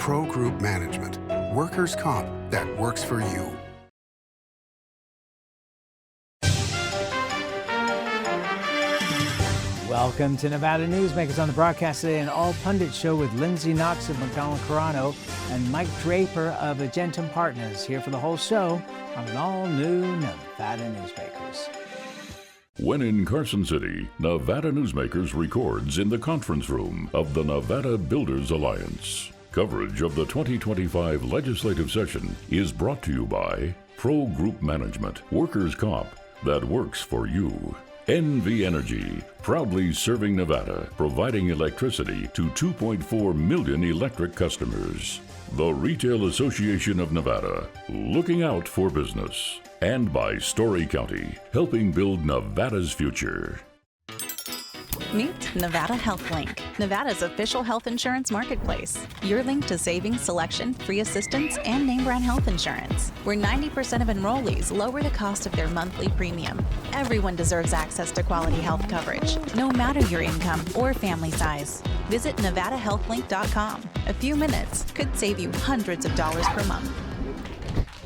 Pro Group Management. Workers' comp that works for you. Welcome to Nevada Newsmakers on the broadcast today, an all-pundit show with Lindsay Knox of McDonald, Carano, and Mike Draper of Argentum Partners, here for the whole show on an all-new Nevada Newsmakers. When in Carson City, Nevada Newsmakers records in the conference room of the Nevada Builders Alliance. Coverage of the 2025 legislative session is brought to you by Pro Group Management, workers' comp that works for you. NV Energy, proudly serving Nevada, providing electricity to 2.4 million electric customers. The Retail Association of Nevada, looking out for business. And by Story County, helping build Nevada's future. Meet Nevada Health Link, Nevada's official health insurance marketplace. Your link to savings, selection, free assistance, and name brand health insurance, where 90% of enrollees lower the cost of their monthly premium. Everyone deserves access to quality health coverage, no matter your income or family size. Visit NevadaHealthLink.com. A few minutes could save you hundreds of dollars per month.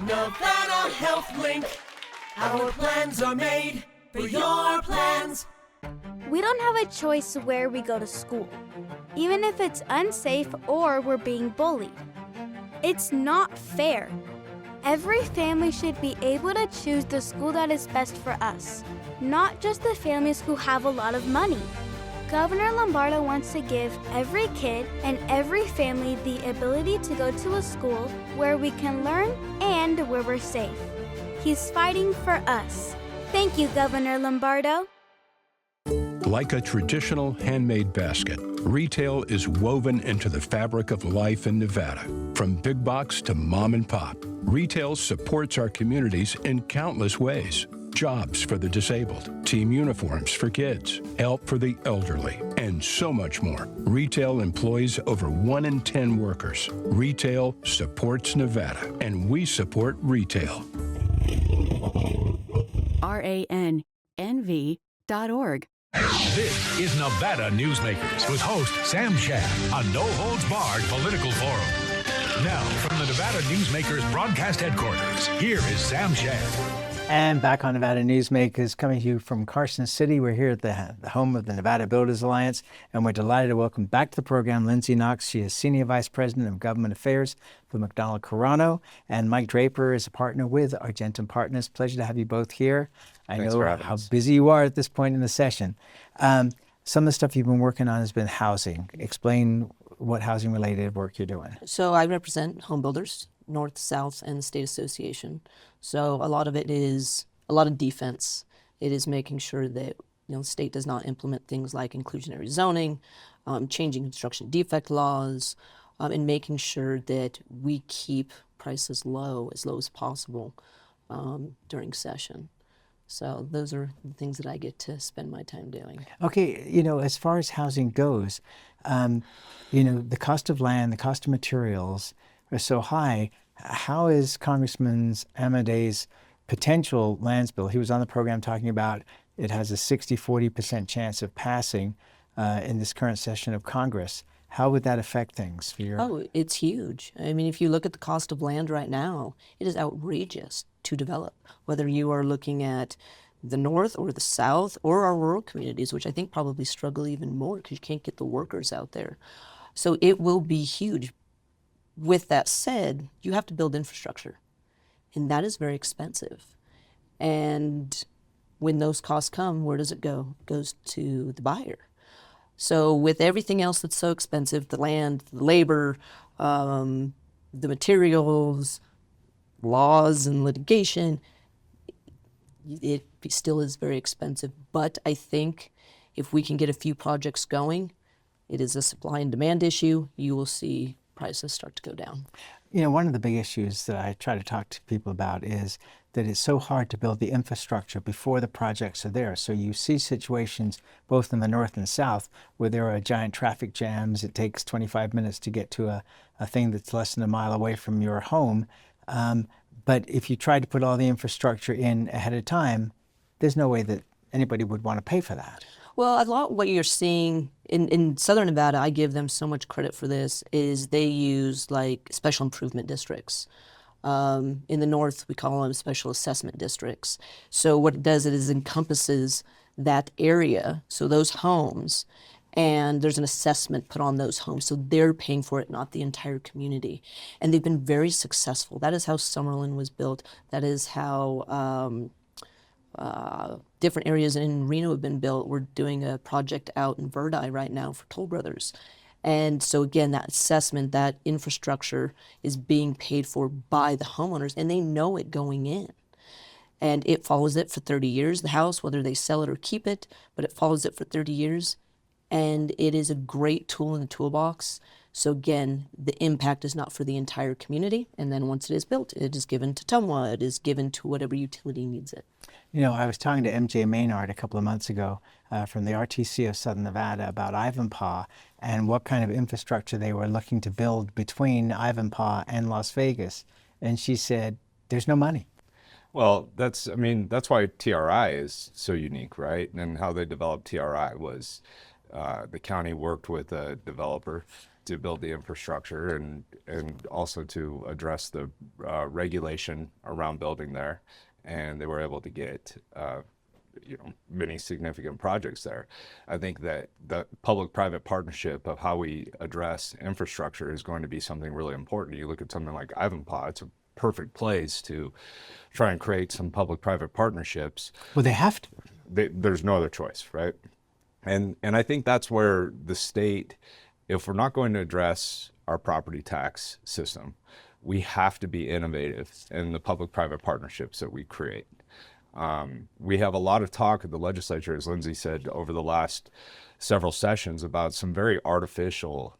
Nevada Health Link. Our plans are made for your plans. We don't have a choice where we go to school, even if it's unsafe or we're being bullied. It's not fair. Every family should be able to choose the school that is best for us, not just the families who have a lot of money. Governor Lombardo wants to give every kid and every family the ability to go to a school where we can learn and where we're safe. He's fighting for us. Thank you, Governor Lombardo. Like a traditional handmade basket, retail is woven into the fabric of life in Nevada. From big box to mom and pop, retail supports our communities in countless ways. Jobs for the disabled, team uniforms for kids, help for the elderly, and so much more. Retail employs over 1 in 10 workers. Retail supports Nevada, and we support retail. RANNV.org. This is Nevada Newsmakers with host Sam Shad, a no-holds-barred political forum. Now, from the Nevada Newsmakers broadcast headquarters, here is Sam Shad. And back on Nevada Newsmakers, coming to you from Carson City. We're here at the home of the Nevada Builders Alliance, and we're delighted to welcome back to the program Lindsay Knox. She is Senior Vice President of Government Affairs for McDonald Carano, and Mike Draper is a partner with Argentum Partners. Pleasure to have you both here. I know how busy you are at this point in the session. Some of the stuff you've been working on has been housing. Explain what housing-related work you're doing. So I represent home builders, North, South, and the State Association. So a lot of it is a lot of defense. It is making sure that the state does not implement things like inclusionary zoning, changing construction defect laws, and making sure that we keep prices low as possible during session. So those are the things that I get to spend my time doing. Okay, as far as housing goes, the cost of land, the cost of materials are so high. How is Congressman Amadei's potential lands bill? He was on the program talking about it has a 60-40% chance of passing in this current session of Congress. How would that affect things for your? Oh, it's huge. I mean, if you look at the cost of land right now, it is outrageous to develop, whether you are looking at the North or the South or our rural communities, which I think probably struggle even more because you can't get the workers out there. So it will be huge. With that said, you have to build infrastructure, and that is very expensive. And when those costs come, where does it go? It goes to the buyer. So with everything else that's so expensive, the land, the labor, the materials, laws and litigation, it still is very expensive. But I think if we can get a few projects going, it is a supply and demand issue. You will see prices start to go down. One of the big issues that I try to talk to people about is that it's so hard to build the infrastructure before the projects are there. So you see situations both in the North and South where there are giant traffic jams. It takes 25 minutes to get to a thing that's less than a mile away from your home. But if you try to put all the infrastructure in ahead of time, there's no way that anybody would want to pay for that. Well, a lot what you're seeing in Southern Nevada, I give them so much credit for this, is they use like special improvement districts. In the north, we call them special assessment districts. So what it does is it encompasses that area, so those homes, and there's an assessment put on those homes. So they're paying for it, not the entire community. And they've been very successful. That is how Summerlin was built. That is how different areas in Reno have been built. We're doing a project out in Verdi right now for Toll Brothers. And so again, that assessment, that infrastructure is being paid for by the homeowners, and they know it going in. And it follows it for 30 years, the house, whether they sell it or keep it, but it follows it for 30 years. And it is a great tool in the toolbox. So again, the impact is not for the entire community. And then once it is built, it is given to TUMWA. It is given to whatever utility needs it. You know, I was talking to MJ Maynard a couple of months ago from the RTC of Southern Nevada about Ivanpah and what kind of infrastructure they were looking to build between Ivanpah and Las Vegas. And she said, there's no money. Well, that's why TRI is so unique, right? And how they developed TRI was the county worked with a developer to build the infrastructure and also to address the regulation around building there. And they were able to get many significant projects there. I think that the public-private partnership of how we address infrastructure is going to be something really important. You look at something like Ivanpah, it's a perfect place to try and create some public-private partnerships. Well, they have to. There's no other choice, right? And I think that's where the state, if we're not going to address our property tax system, we have to be innovative in the public-private partnerships that we create. We have a lot of talk at the legislature, as Lindsay said, over the last several sessions about some very artificial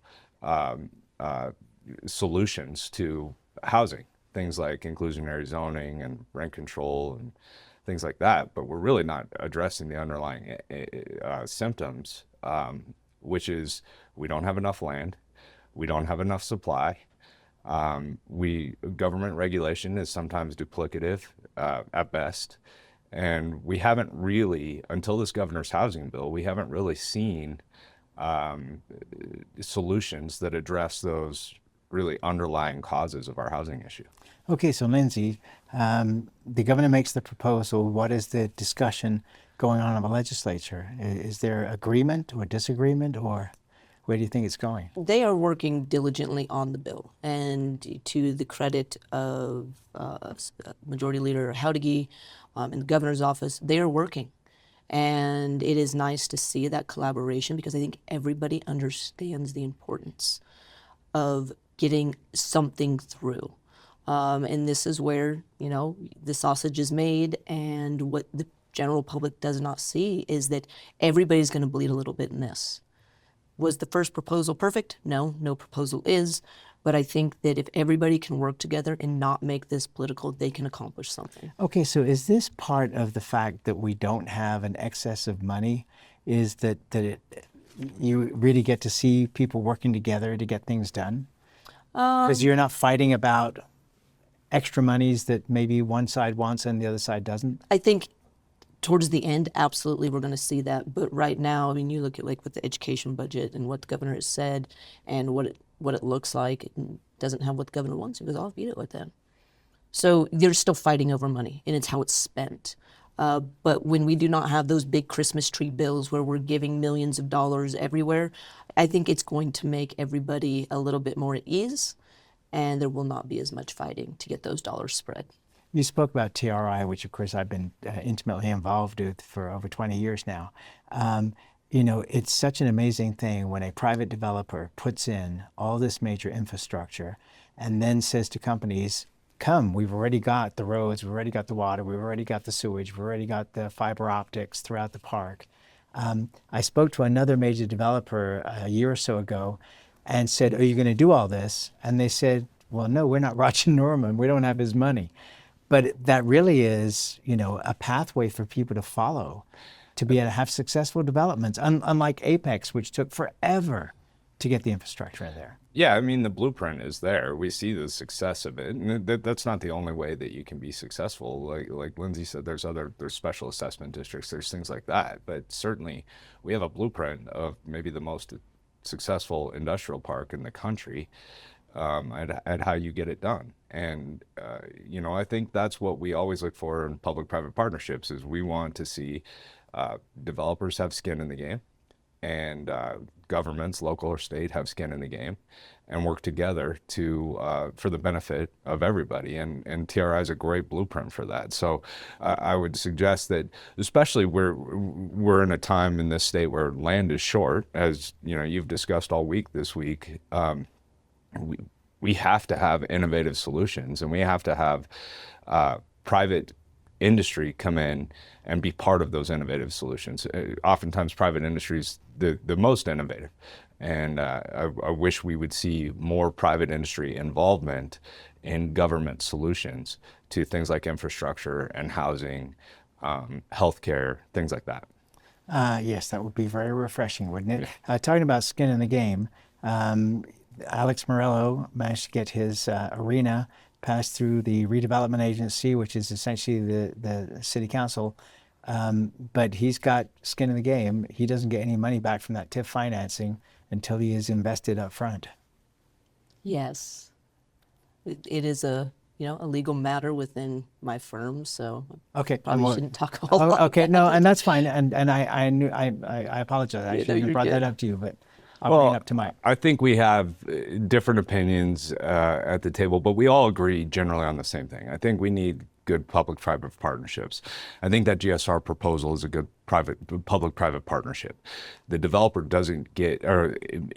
solutions to housing, things like inclusionary zoning and rent control and things like that. But we're really not addressing the underlying symptoms, which is we don't have enough land, we don't have enough supply. Government regulation is sometimes duplicative at best. And we haven't really, until this governor's housing bill, we haven't really seen solutions that address those really underlying causes of our housing issue. Okay, so Lindsay, the governor makes the proposal. What is the discussion going on in the legislature? Is there agreement or disagreement, or where do you think it's going? They are working diligently on the bill, and to the credit of Majority Leader Howdigi in the governor's office, they are working. And it is nice to see that collaboration, because I think everybody understands the importance of getting something through. And this is where, the sausage is made, and what the general public does not see is that everybody's going to bleed a little bit in this. Was the first proposal perfect? No, no proposal is. But I think that if everybody can work together and not make this political, they can accomplish something. Okay, so is this part of the fact that we don't have an excess of money, is that you really get to see people working together to get things done? Because you're not fighting about extra monies that maybe one side wants and the other side doesn't? I think towards the end, absolutely, we're going to see that. But right now, you look at with the education budget and what the governor has said and what it looks like. It doesn't have what the governor wants, because I'll beat it with that. So they're still fighting over money, and it's how it's spent. But when we do not have those big Christmas tree bills where we're giving millions of dollars everywhere, I think it's going to make everybody a little bit more at ease, and there will not be as much fighting to get those dollars spread. You spoke about TRI, which of course I've been intimately involved with for over 20 years now. It's such an amazing thing when a private developer puts in all this major infrastructure and then says to companies, come, we've already got the roads, we've already got the water, we've already got the sewage, we've already got the fiber optics throughout the park. I spoke to another major developer a year or so ago and said, are you going to do all this? And they said, well, no, we're not Roger Norman, we don't have his money. But that really is, a pathway for people to follow, to be able to have successful developments, unlike Apex, which took forever to get the infrastructure in there. Yeah, I mean, the blueprint is there. We see the success of it, and that's not the only way that you can be successful. Like Lindsay said, there's special assessment districts, there's things like that. But certainly, we have a blueprint of maybe the most successful industrial park in the country at how you get it done. And I think that's what we always look for in public-private partnerships. Is we want to see developers have skin in the game, and governments, local or state, have skin in the game and work together for the benefit of everybody. And TRI is a great blueprint for that. So I would suggest that, especially we're in a time in this state where land is short, as you've discussed all week this week. We have to have innovative solutions, and we have to have private industry come in and be part of those innovative solutions. Oftentimes private industry is the most innovative. And I wish we would see more private industry involvement in government solutions to things like infrastructure and housing, healthcare, things like that. Yes, that would be very refreshing, wouldn't it? Talking about skin in the game, Alex Morello managed to get his arena passed through the redevelopment agency, which is essentially the city council. But he's got skin in the game. He doesn't get any money back from that TIF financing until he is invested up front. Yes. It is a legal matter within my firm, so okay, probably shouldn't talk a whole lot. Okay, no, and that's fine. And I apologize. I shouldn't have brought that up to you, but I'll bring it up to Mike. I think we have different opinions at the table, but we all agree generally on the same thing. I think we need good public-private partnerships. I think that GSR proposal is a good public-private partnership. The developer doesn't get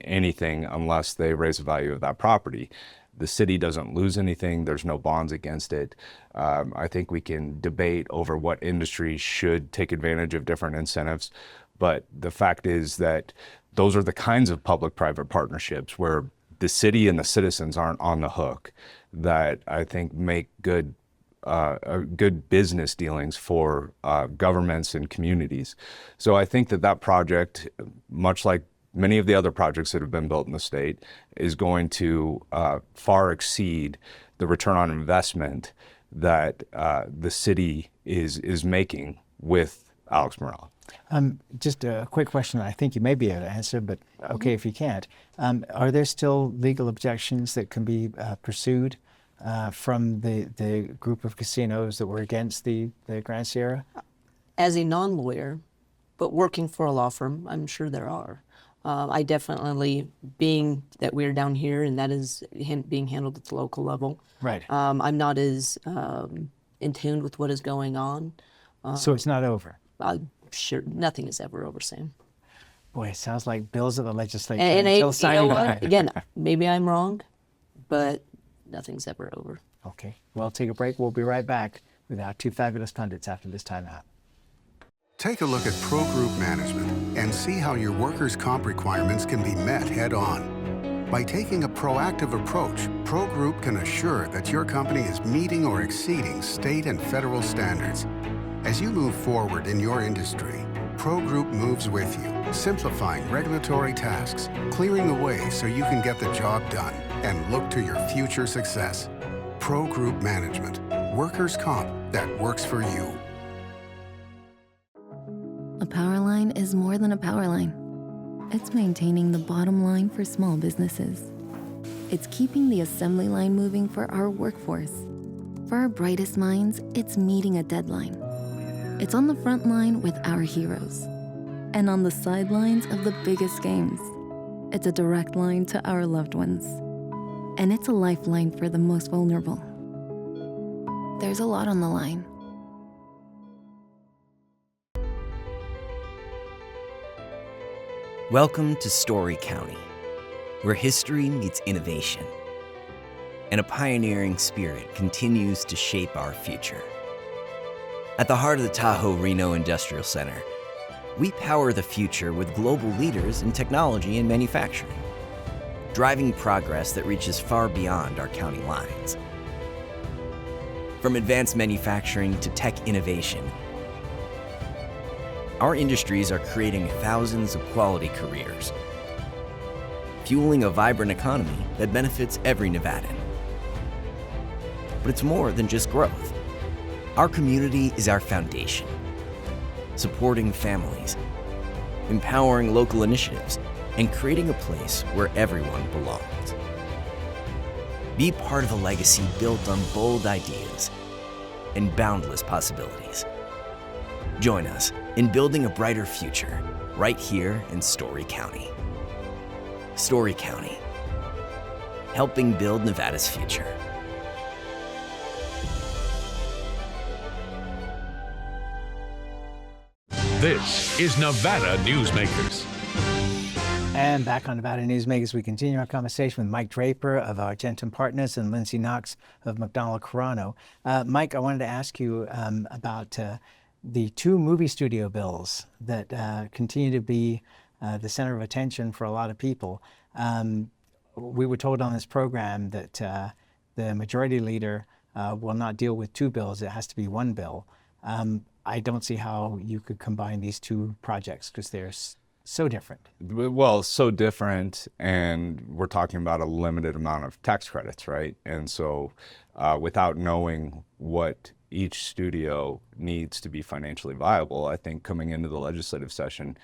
anything unless they raise the value of that property. The city doesn't lose anything. There's no bonds against it. I think we can debate over what industry should take advantage of different incentives, but the fact is that those are the kinds of public-private partnerships where the city and the citizens aren't on the hook that I think make good business dealings for governments and communities. So I think that project, much like many of the other projects that have been built in the state, is going to far exceed the return on investment that the city is making with Alex Morello. Just a quick question. I think you may be able to answer, but okay if you can't. Are there still legal objections that can be pursued from the group of casinos that were against the Grand Sierra? As a non-lawyer, but working for a law firm, I'm sure there are. I definitely, being that we're down here and that is being handled at the local level, right. I'm not as in tune with what is going on. So it's not over? Sure, nothing is ever over, Sam. Boy, it sounds like bills of the legislature. And again, maybe I'm wrong, but nothing's ever over. Okay, well, take a break. We'll be right back with our two fabulous pundits after this time out. Take a look at Pro Group Management and see how your workers' comp requirements can be met head-on. By taking a proactive approach, Pro Group can assure that your company is meeting or exceeding state and federal standards. As you move forward in your industry, Pro Group moves with you, simplifying regulatory tasks, clearing the way so you can get the job done and look to your future success. Pro Group Management, workers' comp that works for you. A power line is more than a power line. It's maintaining the bottom line for small businesses. It's keeping the assembly line moving for our workforce. For our brightest minds, it's meeting a deadline. It's on the front line with our heroes. And on the sidelines of the biggest games. It's a direct line to our loved ones. And it's a lifeline for the most vulnerable. There's a lot on the line. Welcome to Story County, where history meets innovation, and a pioneering spirit continues to shape our future. At the heart of the Tahoe Reno Industrial Center, we power the future with global leaders in technology and manufacturing, driving progress that reaches far beyond our county lines. From advanced manufacturing to tech innovation, our industries are creating thousands of quality careers. fueling a vibrant economy that benefits every Nevadan. But it's more than just growth. Our community is our foundation, supporting families, empowering local initiatives, and creating a place where everyone belongs. Be part of a legacy built on bold ideas and boundless possibilities. Join us in building a brighter future right here in Story County. Story County, helping build Nevada's future. This is Nevada Newsmakers. And back on Nevada Newsmakers, we continue our conversation with Mike Draper of Argentum Partners and Lindsay Knox of McDonald Carano. Mike, I wanted to ask you about the two movie studio bills that continue to be the center of attention for a lot of people. We were told on this program that the majority leader will not deal with two bills. It has to be one bill. I don't see how you could combine these two projects because they're so different. Well, so different, and we're talking about a limited amount of tax credits, right? And so without knowing what each studio needs to be financially viable, I think coming into the legislative session,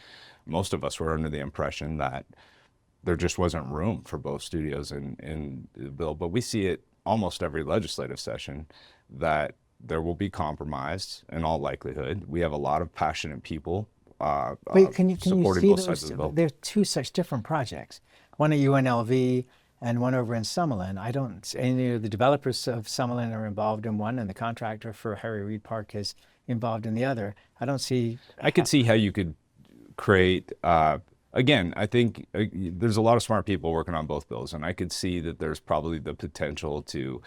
most of us were under the impression that there just wasn't room for both studios in the bill. But we see it almost every legislative session that there will be compromise in all likelihood. We have a lot of passionate people Wait, can you supporting see both those? sides of the bill. They're two such different projects. One at UNLV and one over in Summerlin. I don't. Any of the developers of Summerlin are involved in one, and the contractor for Harry Reid Park is involved in the other. I don't see. I could see how you could create. Again, I think there's a lot of smart people working on both bills, and I could see that there's probably the potential to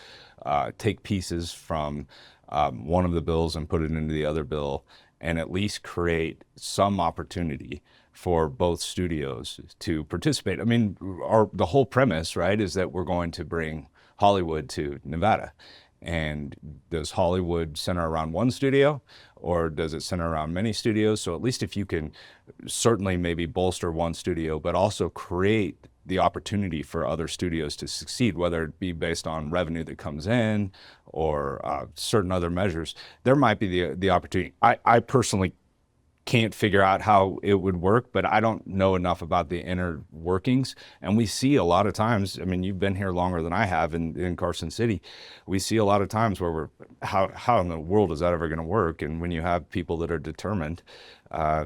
take pieces from one of the bills and put it into the other bill, and at least create some opportunity for both studios to participate. I mean, the whole premise, right, is that we're going to bring Hollywood to Nevada. And does Hollywood center around one studio, or does it center around many studios? So at least if you can certainly maybe bolster one studio, but also create the opportunity for other studios to succeed, whether it be based on revenue that comes in or certain other measures, there might be the opportunity. I personally can't figure out how it would work, but I don't know enough about the inner workings. And we see a lot of times, I mean, you've been here longer than I have in Carson City. We see a lot of times where how in the world is that ever going to work? And when you have people that are determined,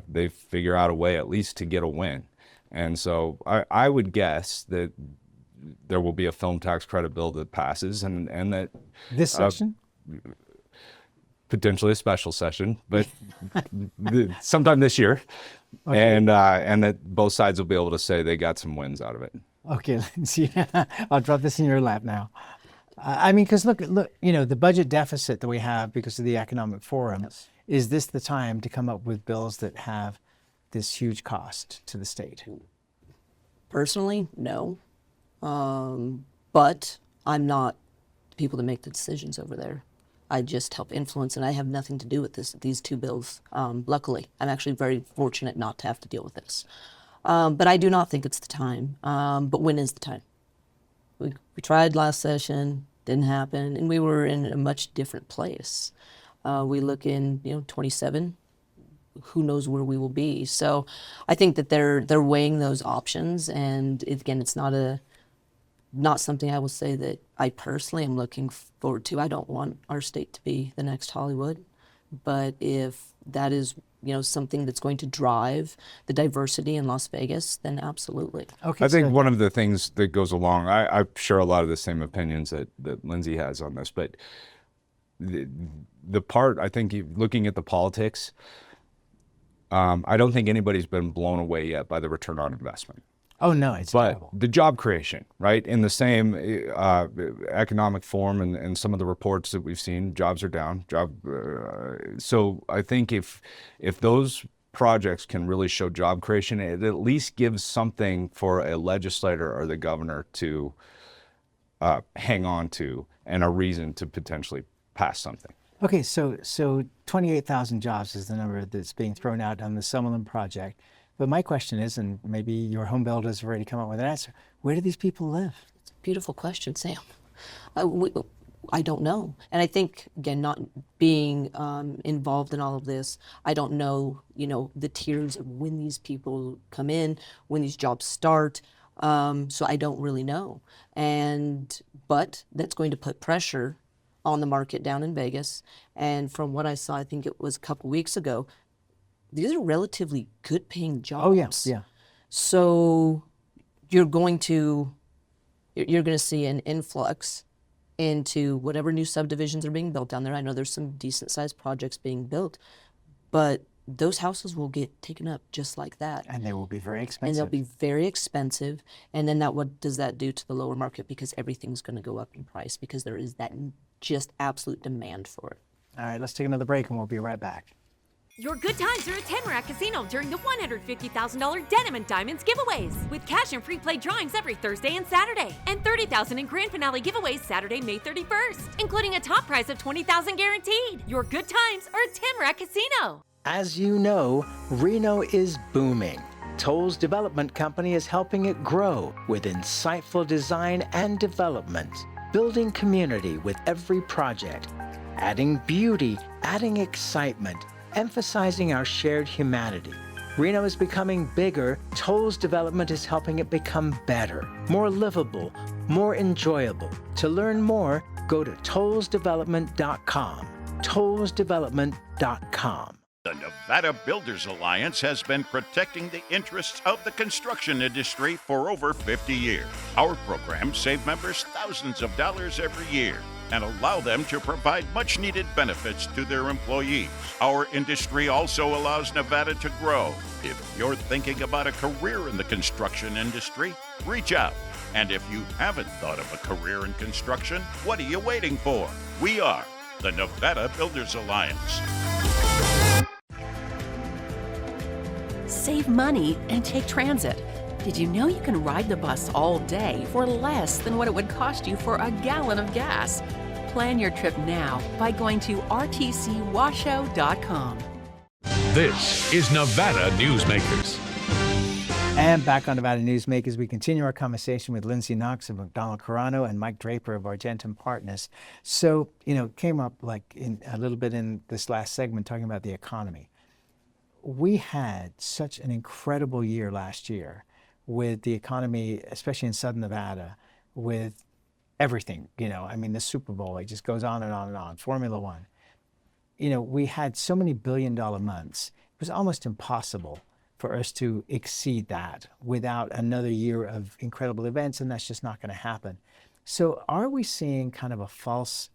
they figure out a way at least to get a win. And so I would guess that there will be a film tax credit bill that passes and that this session? Potentially a special session, but sometime this year. Okay. And that both sides will be able to say they got some wins out of it. Okay, Lindsay, I'll drop this in your lap now. I mean, because look, you know, the budget deficit that we have because of the Economic Forum, yes. Is this the time to come up with bills that have this huge cost to the state? Personally, no. But I'm not the people that make the decisions over there. I just help influence, and I have nothing to do with these two bills. Luckily, I'm actually very fortunate not to have to deal with this. But I do not think it's the time. But when is the time? We tried last session, didn't happen, and we were in a much different place. We look in, 27. Who knows where we will be? So I think that they're weighing those options, and again, it's not something I will say that I personally am looking forward to. I don't want our state to be the next Hollywood, but if that is, something that's going to drive the diversity in Las Vegas, then absolutely. Okay. I think one of the things that goes along, I share a lot of the same opinions that Lindsay has on this, but the part, I think, looking at the politics, I don't think anybody's been blown away yet by the return on investment. Oh, no, it's terrible. The job creation, right? In the same economic form and some of the reports that we've seen, jobs are down. So I think if those projects can really show job creation, it at least gives something for a legislator or the governor to hang on to and a reason to potentially pass something. Okay, so 28,000 jobs is the number that's being thrown out on the Summerlin project. But my question is, and maybe your home builders have already come up with an answer, where do these people live? It's a beautiful question, Sam. I don't know. And I think, again, not being involved in all of this, I don't know, the tiers of when these people come in, when these jobs start. So I don't really know. But that's going to put pressure on the market down in Vegas. And from what I saw, I think it was a couple weeks ago, these are relatively good paying jobs. Oh, yes, yeah. So you're going to see an influx into whatever new subdivisions are being built down there. I know there's some decent sized projects being built, but those houses will get taken up just like that. And they will be very expensive. And they'll be very expensive. And then what does that do to the lower market? Because everything's going to go up in price because there is that just absolute demand for it. All right, let's take another break and we'll be right back. Your good times are at Tamarack Casino during the $150,000 Denim and Diamonds giveaways with cash and free play drawings every Thursday and Saturday, and $30,000 in grand finale giveaways Saturday, May 31st, including a top prize of $20,000 guaranteed. Your good times are at Tamarack Casino. As you know, Reno is booming. Toll's Development Company is helping it grow with insightful design and development, building community with every project, adding beauty, adding excitement, emphasizing our shared humanity. Reno is becoming bigger. Toll's Development is helping it become better, more livable, more enjoyable. To learn more, go to tollsdevelopment.com. tollsdevelopment.com. The Nevada Builders Alliance has been protecting the interests of the construction industry for over 50 years. Our programs save members thousands of dollars every year and allow them to provide much-needed benefits to their employees. Our industry also allows Nevada to grow. If you're thinking about a career in the construction industry, reach out. And if you haven't thought of a career in construction, what are you waiting for? We are the Nevada Builders Alliance. Save money and take transit. Did you know you can ride the bus all day for less than what it would cost you for a gallon of gas? Plan your trip now by going to rtcwashoe.com. This is Nevada Newsmakers. And back on Nevada Newsmakers, we continue our conversation with Lindsay Knox of McDonald, Carano, and Mike Draper of Argentum Partners. So, came up in a little bit in this last segment talking about the economy. We had such an incredible year last year with the economy, especially in Southern Nevada, with everything, the Super Bowl, it just goes on and on and on, Formula One. We had so many billion-dollar months. It was almost impossible for us to exceed that without another year of incredible events, and that's just not going to happen. So are we seeing kind of a false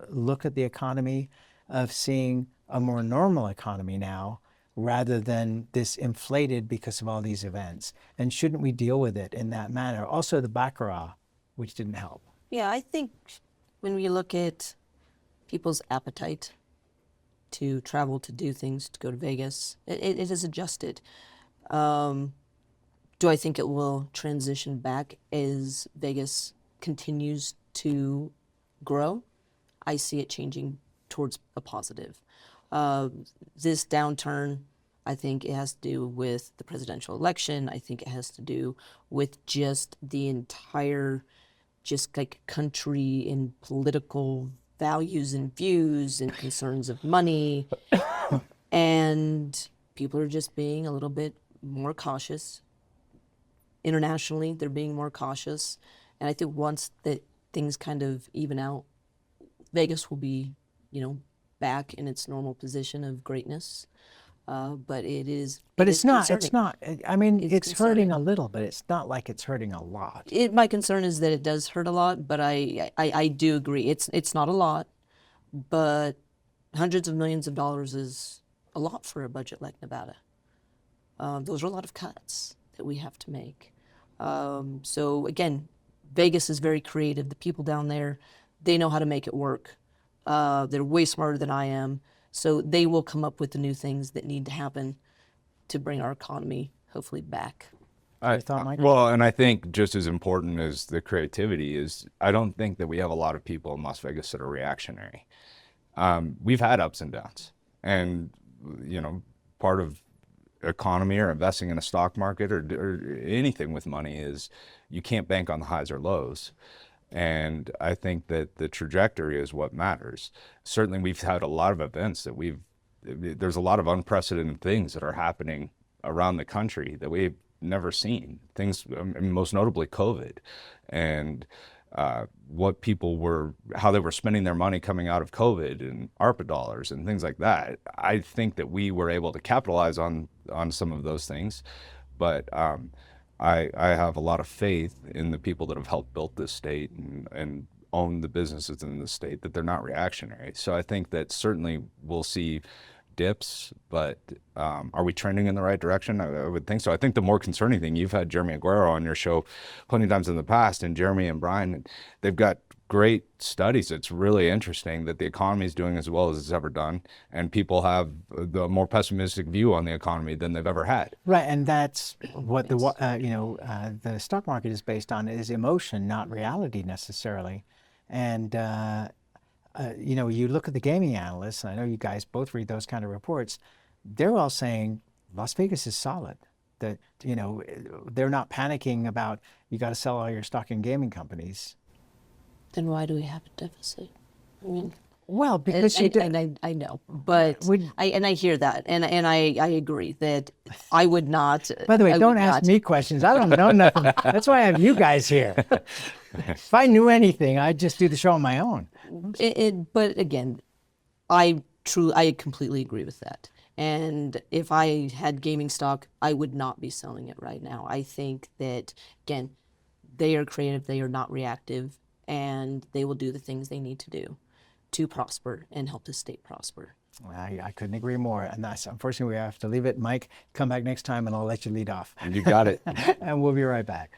look at the economy of seeing a more normal economy now rather than this inflated because of all these events? And shouldn't we deal with it in that manner? Also the baccarat, which didn't help. Yeah, I think when we look at people's appetite to travel, to do things, to go to Vegas, it is adjusted. Do I think it will transition back as Vegas continues to grow? I see it changing towards a positive. This downturn, I think it has to do with the presidential election. I think it has to do with just the entire, country and political values and views and concerns of money. And people are just being a little bit more cautious. Internationally, they're being more cautious. And I think once that things kind of even out, Vegas will be, back in its normal position of greatness. But it is. But it's not. It's not. I mean, it's concerning. hurting a little, but it's not like it's hurting a lot. My concern is that it does hurt a lot, but I do agree. It's not a lot, but hundreds of millions of dollars is a lot for a budget like Nevada. Those are a lot of cuts that we have to make. So again, Vegas is very creative. The people down there, they know how to make it work. They're way smarter than I am. So they will come up with the new things that need to happen to bring our economy hopefully back. Well, and I think just as important as the creativity is, I don't think that we have a lot of people in Las Vegas that are reactionary. We've had ups and downs. And, part of economy or investing in a stock market or anything with money is you can't bank on the highs or lows. And I think that the trajectory is what matters. Certainly we've had a lot of events that there's a lot of unprecedented things that are happening around the country that we've never seen. Things, most notably COVID, and how they were spending their money coming out of COVID and ARPA dollars and things like that. I think that we were able to capitalize on some of those things, but I have a lot of faith in the people that have helped build this state and own the businesses in the state, that they're not reactionary. So I think that certainly we'll see dips, but are we trending in the right direction? I would think so. I think the more concerning thing, you've had Jeremy Aguero on your show plenty of times in the past, and Jeremy and Brian, they've got great studies. It's really interesting that the economy is doing as well as it's ever done, and people have the more pessimistic view on the economy than they've ever had. Right, and that's what the stock market is based on, is emotion, not reality necessarily. And you look at the gaming analysts, and I know you guys both read those kind of reports, they're all saying Las Vegas is solid. That, they're not panicking about, you got to sell all your stock in gaming companies. Then why do we have a deficit? I mean, well, because I know, but I hear that, and I agree that I would not. By the way, don't ask me questions. I don't know nothing. That's why I have you guys here. If I knew anything, I'd just do the show on my own. But again, I completely agree with that. And if I had gaming stock, I would not be selling it right now. I think that, again, they are creative, they are not reactive, and they will do the things they need to do to prosper and help the state prosper. I couldn't agree more. And that's, unfortunately, we have to leave it. Mike, come back next time and I'll let you lead off. You got it. And we'll be right back.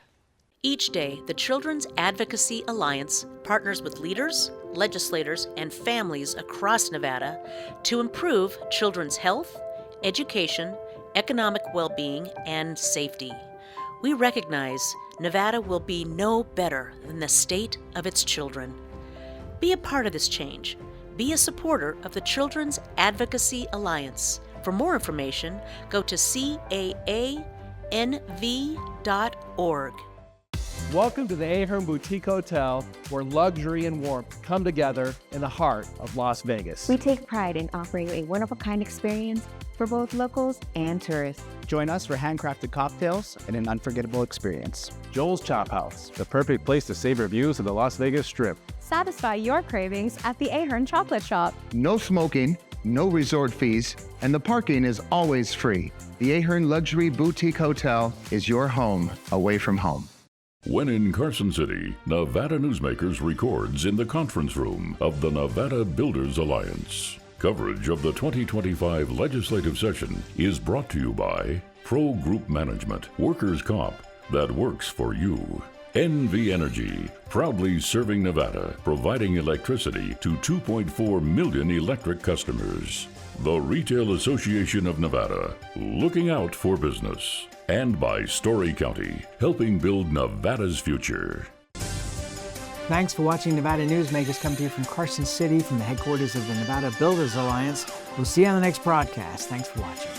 Each day, the Children's Advocacy Alliance partners with leaders, legislators, and families across Nevada to improve children's health, education, economic well-being, and safety. We recognize Nevada will be no better than the state of its children. Be a part of this change. Be a supporter of the Children's Advocacy Alliance. For more information, go to caanv.org. Welcome to the Ahern Boutique Hotel, where luxury and warmth come together in the heart of Las Vegas. We take pride in offering a one-of-a-kind experience for both locals and tourists. Join us for handcrafted cocktails and an unforgettable experience. Joel's Chop House, the perfect place to savor views of the Las Vegas Strip. Satisfy your cravings at the Ahern Chocolate Shop. No smoking, no resort fees, and the parking is always free. The Ahern Luxury Boutique Hotel is your home away from home. When in Carson City, Nevada Newsmakers records in the conference room of the Nevada Builders Alliance. Coverage of the 2025 legislative session is brought to you by Pro Group Management, workers' comp that works for you. NV Energy, proudly serving Nevada, providing electricity to 2.4 million electric customers. The Retail Association of Nevada, looking out for business. And by Story County, helping build Nevada's future. Thanks for watching Nevada Newsmakers, come to you from Carson City, from the headquarters of the Nevada Builders Alliance. We'll see you on the next broadcast. Thanks for watching.